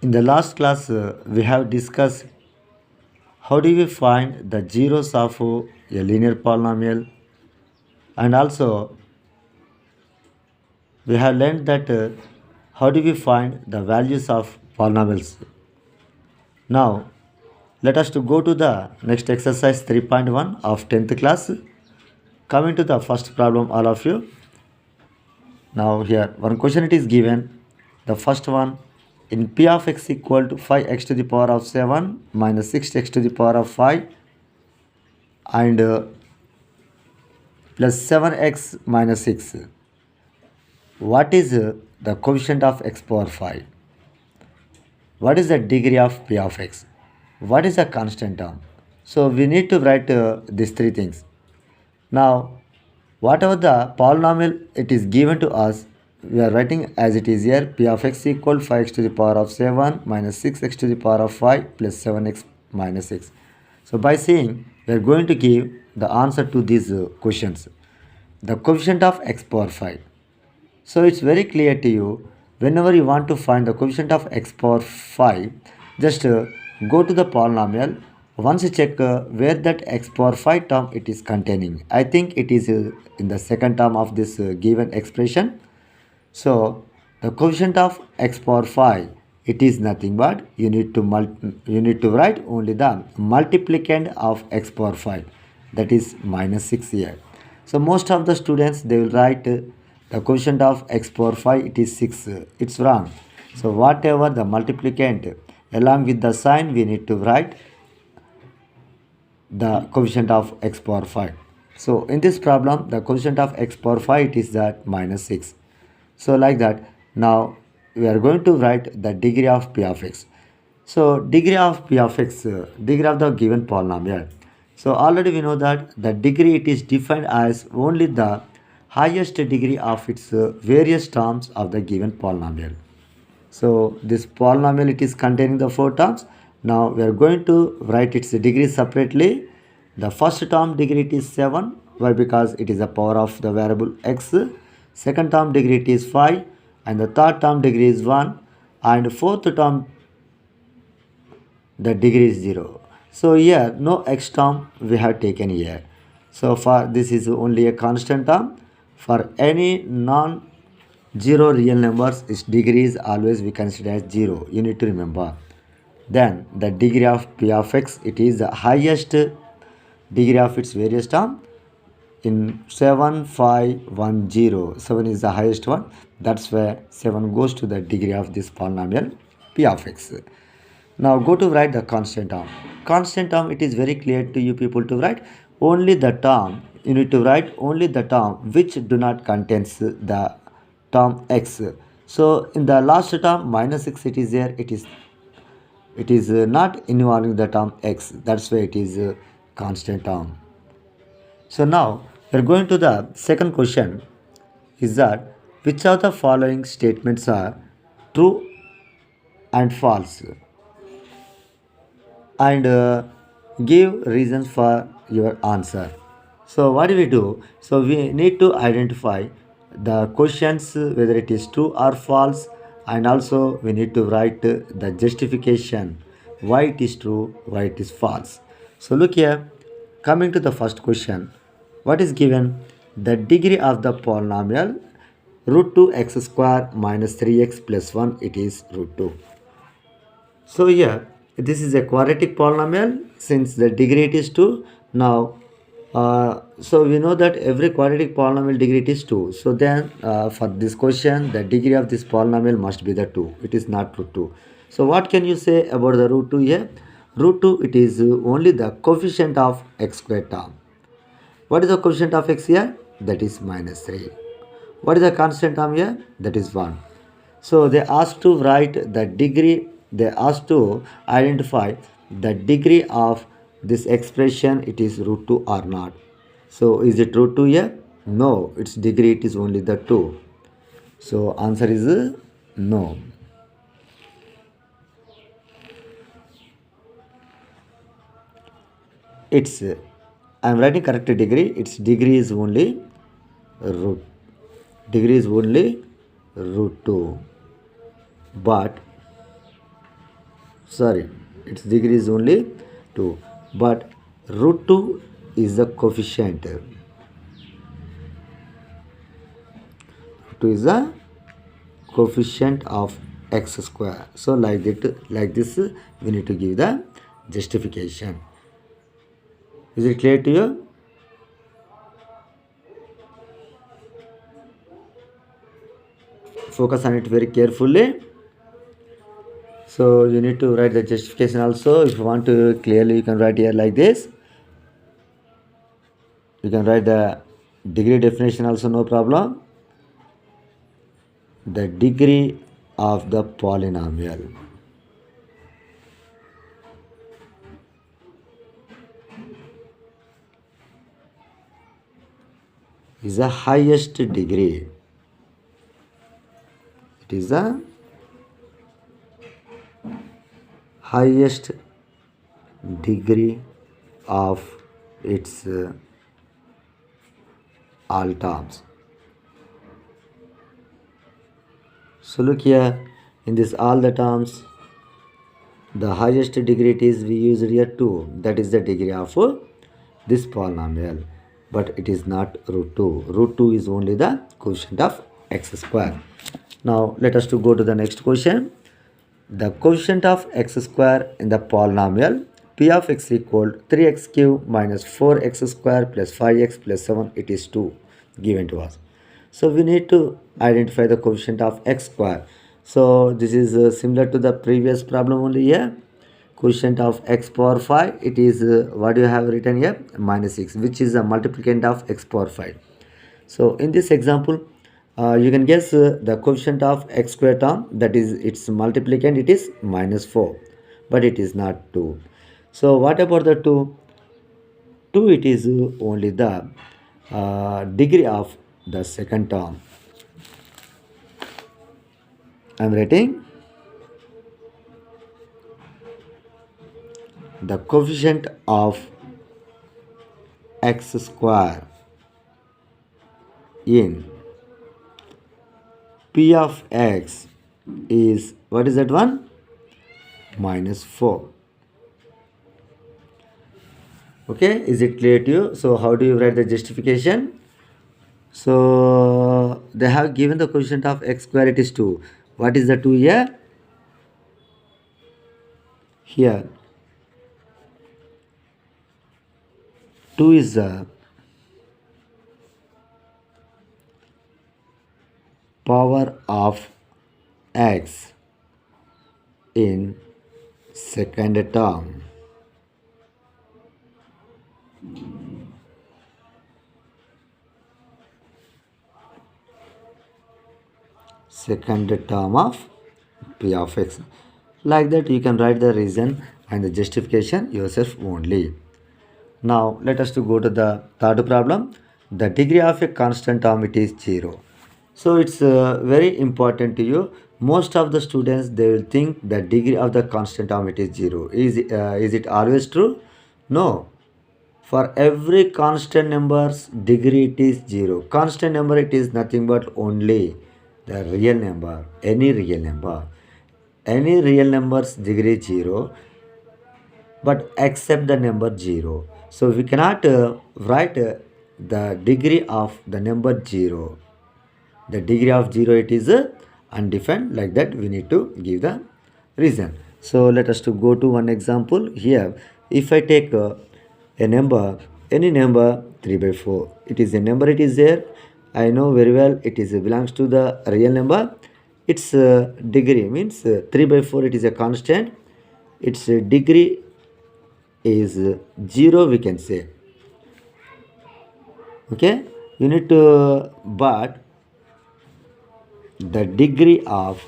In the last class, we have discussed how do we find the zeros of a linear polynomial, and also we have learned that how do we find the values of polynomials. Now, let us to go to the next exercise 3.1 of 10th class. Coming to the first problem, all of you. Now here one question it is given. The first one, in p of x equal to 5x to the power of 7 minus 6x to the power of 5 and plus 7x minus 6. What is the coefficient of x power 5? What is the degree of p of x? What is the constant term? So we need to write these three things. Now, whatever the polynomial it is given to us, we are writing as it is here. P of x equal 5x to the power of 7 minus 6x to the power of 5 plus 7x minus 6. So by saying, we are going to give the answer to these questions. The coefficient of x power 5. So it's very clear to you, whenever you want to find the coefficient of x power 5, just go to the polynomial. Once you check where that x power 5 term it is containing. I think it is in the second term of this given expression. So the coefficient of x power 5, it is nothing but you need to write only the multiplicand of x power 5, that is minus 6 here. So most of the students they will write the quotient of x power 5 it is 6. It's wrong. So whatever the multiplicand along with the sign we need to write the coefficient of x power 5. So in this problem the coefficient of x power 5 it is that minus 6. So like that, now we are going to write the degree of p of x. So degree of p of x, degree of the given polynomial. So already we know that the degree it is defined as only the highest degree of its various terms of the given polynomial. So this polynomial it is containing the 4 terms. Now we are going to write its degree separately. The first term degree it is 7. Why? Because it is a power of the variable x. Second term degree it is 5 and the third term degree is 1 and fourth term the degree is 0. So here no x term we have taken here. So for this is only a constant term. For any non-zero real numbers, its degree is always we consider as 0. You need to remember. Then the degree of p of x, it is the highest degree of its various term. In 7, 5, 1, 0, 7 is the highest one. That's where 7 goes to the degree of this polynomial p of x. Now go to write the constant term. Constant term, it is very clear to you people to write only the term. You need to write only the term which do not contains the term x. So in the last term minus 6 it is there. It is not involving the term x. That's why it is a constant term. So now we are going to the second question. Is that which of the following statements are true and false? And give reasons for your answer. So what do we do? So we need to identify the questions whether it is true or false, and also we need to write the justification why it is true, why it is false. So look here, coming to the first question, what is given? The degree of the polynomial root 2x square minus 3x plus 1, it is root 2. So here this is a quadratic polynomial since the degree it is 2. Now so we know that every quadratic polynomial degree it is 2. So then for this question the degree of this polynomial must be the 2. It is not root 2. So what can you say about the root 2 here? Root 2 it is only the coefficient of x squared term. What is the coefficient of x here? That is minus 3. What is the constant term here? That is 1. So they asked to write the degree, they asked to identify the degree of this expression, it is root 2 or not. So is it root 2 here? No, its degree it is only the 2. So answer is no. It's I am writing correct degree. Its degree is only root. Degree is only root 2. But sorry, its degree is only 2, but root 2 is the coefficient. 2 is the coefficient of x square. So like this we need to give the justification. Is it clear to you? Focus on it very carefully. So you need to write the justification also. If you want to clearly, you can write here like this. You can write the degree definition also, no problem. The degree of the polynomial is the highest degree. It is the highest degree of its all terms. So look here, in this all the terms, the highest degree it is, we use here 2. That is the degree of this polynomial. But it is not root 2. Root 2 is only the quotient of x square. Now let us to go to the next question. The quotient of x square in the polynomial p of x equal 3x cube minus 4x square plus 5x plus 7, it is 2 given to us. So we need to identify the coefficient of x square. So this is similar to the previous problem only here. Quotient of x power 5, it is what you have written here, minus 6, which is a multiplicand of x power 5. So in this example, you can guess the coefficient of x square term, that is its multiplicand, it is minus 4, but it is not 2. So what about the 2? 2, it is only the degree of the second term. I am writing the coefficient of x square in p of x is, what is that one? Minus 4. Okay, is it clear to you? So how do you write the justification? So they have given the coefficient of x square, it is 2. What is the 2 here? Here 2 is the power of x in second term. Second term of p of x. Like that you can write the reason and the justification yourself only. Now let us to go to the third problem. The degree of a constant term, it is 0. So it's very important to you. Most of the students, they will think the degree of the constant term, it is 0. Is it always true? No. For every constant number's degree, it is 0. Constant number, it is nothing but only the real number, any real number. Any real number's degree is 0, but except the number 0. So we cannot write the degree of the number 0. The degree of 0, it is undefined. Like that we need to give the reason. So let us to go to one example here. If I take a number, any number 3 by 4, it is a number, it is there. I know very well it is belongs to the real number. Its degree means 3 by 4, it is a constant. Its degree is 0, we can say. Okay, you need to, but the degree of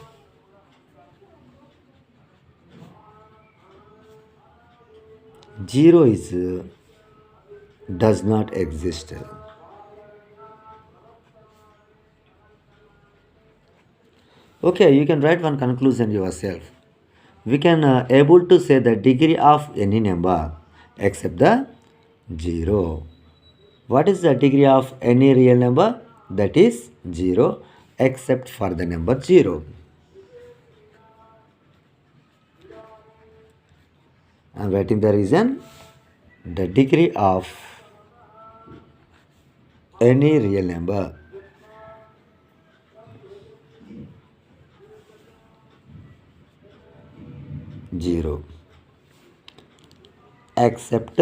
zero is does not exist. Okay, you can write one conclusion yourself. We can able to say the degree of any number except the 0. What is the degree of any real number? That is 0 except for the number 0. I'm writing the reason. The degree of any real number 0 except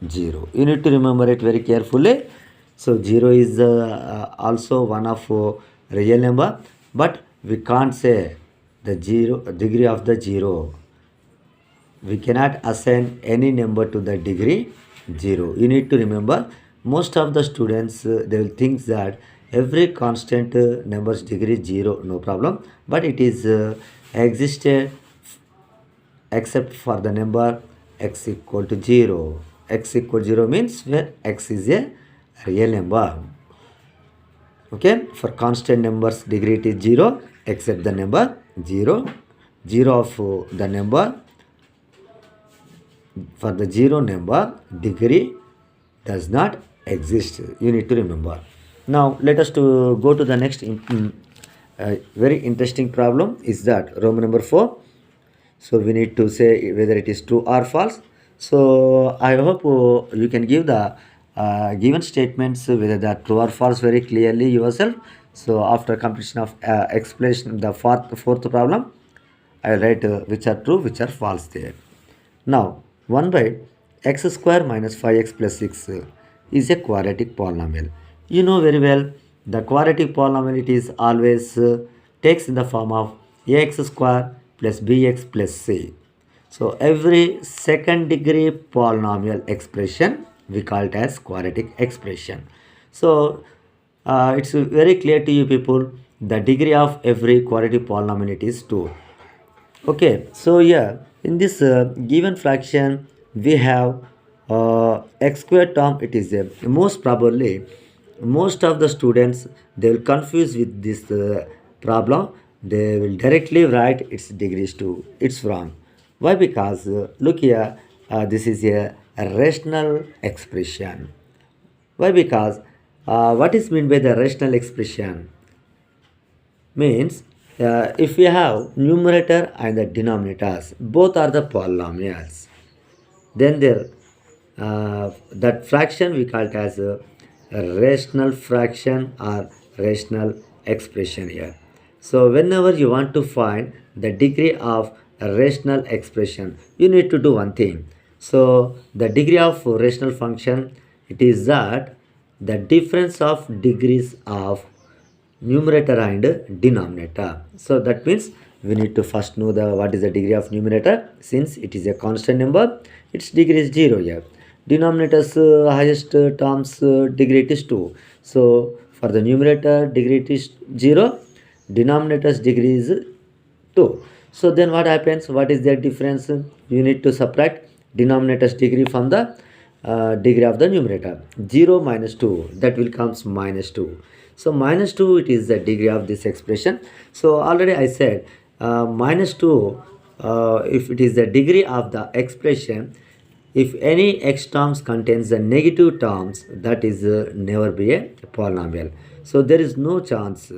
0. You need to remember it very carefully. So 0 is also one of real number, but we can't say the 0 degree of the 0. We cannot assign any number to the degree 0. You need to remember, most of the students they will think that every constant number's degree is 0, no problem, but it is existed except for the number x equal to 0. X equal to 0 means where x is a real number. Okay, for constant numbers degree it is 0 except the number 0. 0 of the number, for the 0 number degree does not exist. You need to remember. Now let us to go to the next very interesting problem is that Roman number 4. So we need to say whether it is true or false. So I hope you can give the given statements whether they are true or false very clearly yourself. So after completion of explanation the fourth problem, I will write which are true, which are false there. Now 1 by x square minus 5x plus 6 is a quadratic polynomial. You know very well the quadratic polynomial it is always takes in the form of ax square plus bx plus c. So every second degree polynomial expression we call it as quadratic expression. So it's very clear to you people the degree of every quadratic polynomial it is 2. Okay, so yeah, in this given fraction, we have x square term. It is most probably most of the students they will confuse with this problem. They will directly write its degrees to. It's wrong. Why? Because look here, this is a rational expression. Why? Because what is meant by the rational expression? Means if we have numerator and the denominators both are the polynomials, then there that fraction we call it as a rational fraction or rational expression here. So whenever you want to find the degree of a rational expression, you need to do one thing. So the degree of rational function, it is that the difference of degrees of numerator and denominator. So that means we need to first know the what is the degree of numerator. Since it is a constant number, its degree is 0 here. Denominator's highest terms degree it is 2. So for the numerator degree it is 0, denominator's degree is 2. So then what happens? What is their difference? You need to subtract denominator's degree from the degree of the numerator. 0 minus 2, that will comes minus 2. So minus 2 it is the degree of this expression. So already I said minus 2 if it is the degree of the expression, if any x terms contains the negative terms, that is never be a polynomial. So there is no chance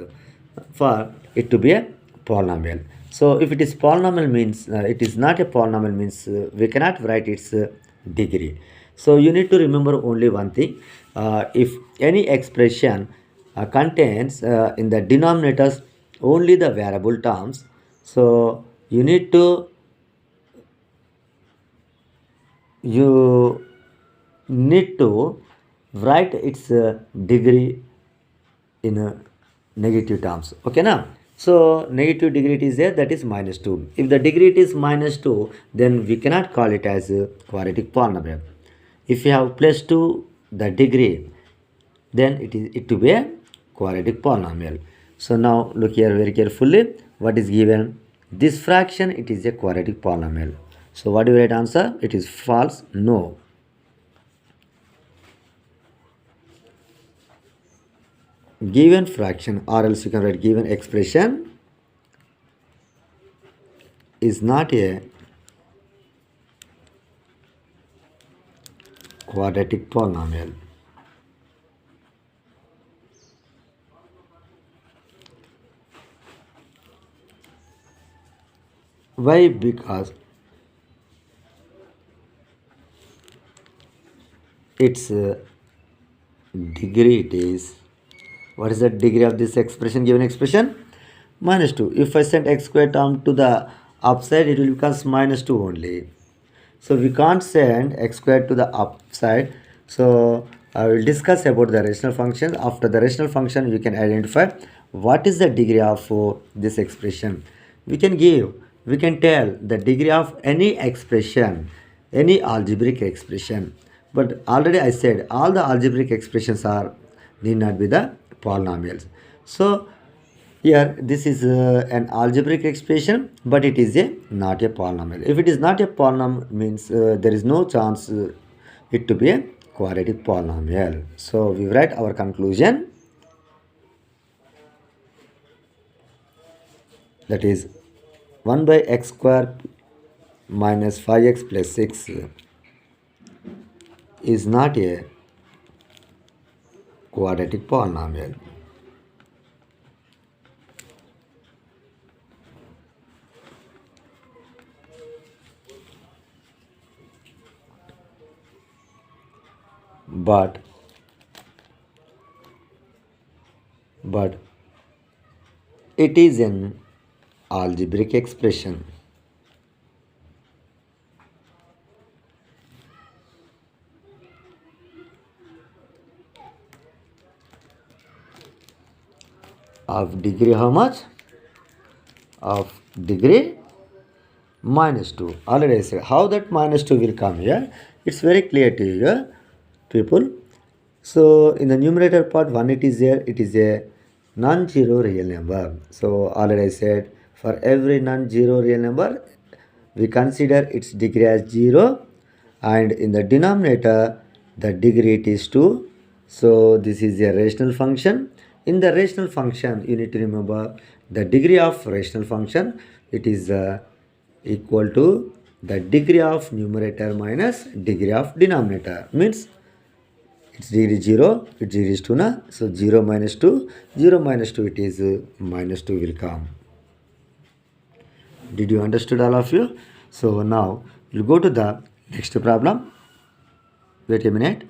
for it to be a polynomial. So if it is polynomial means it is not a polynomial means we cannot write its degree. So you need to remember only one thing. If any expression contains in the denominators only the variable terms, so you need to you need to write its degree in negative terms. Okay now, so negative degree it is there, that is minus 2. If the degree it is minus 2, then we cannot call it as a quadratic polynomial. If you have plus 2 the degree, then it will be a quadratic polynomial. So now look here very carefully what is given. This fraction it is a quadratic polynomial. So what do you write answer? It is false. No. Given fraction, or else you can write given expression is not a quadratic polynomial. Why? Because its degree, it is, what is the degree of this expression, given expression? Minus 2. If I send x square term to the upside, it will become minus 2 only. So we can't send x squared to the upside. So I will discuss about the rational function. After the rational function, we can identify what is the degree of this expression. We can tell the degree of any expression, any algebraic expression. But already I said all the algebraic expressions are need not be the polynomials. So here, this is an algebraic expression, but it is not a polynomial. If it is not a polynomial, means there is no chance it to be a quadratic polynomial. So we write our conclusion, that is 1 by x square minus 5x plus 6 is not a quadratic polynomial. But it is an algebraic expression. Of degree how much? Of degree minus 2. Already I said how that minus 2 will come here. It's very clear to you, people. So in the numerator part, 1 it is there. It is a non-zero real number. So already I said for every non-zero real number, we consider its degree as 0, and in the denominator the degree it is 2. So this is a rational function. In the rational function, you need to remember the degree of rational function. It is equal to the degree of numerator minus degree of denominator. Means its degree is 0, its degree is 2 na. So 0 minus 2, 0 minus 2, it is minus 2 will come. Did you understood all of you? So now we'll go to the next problem. Wait a minute.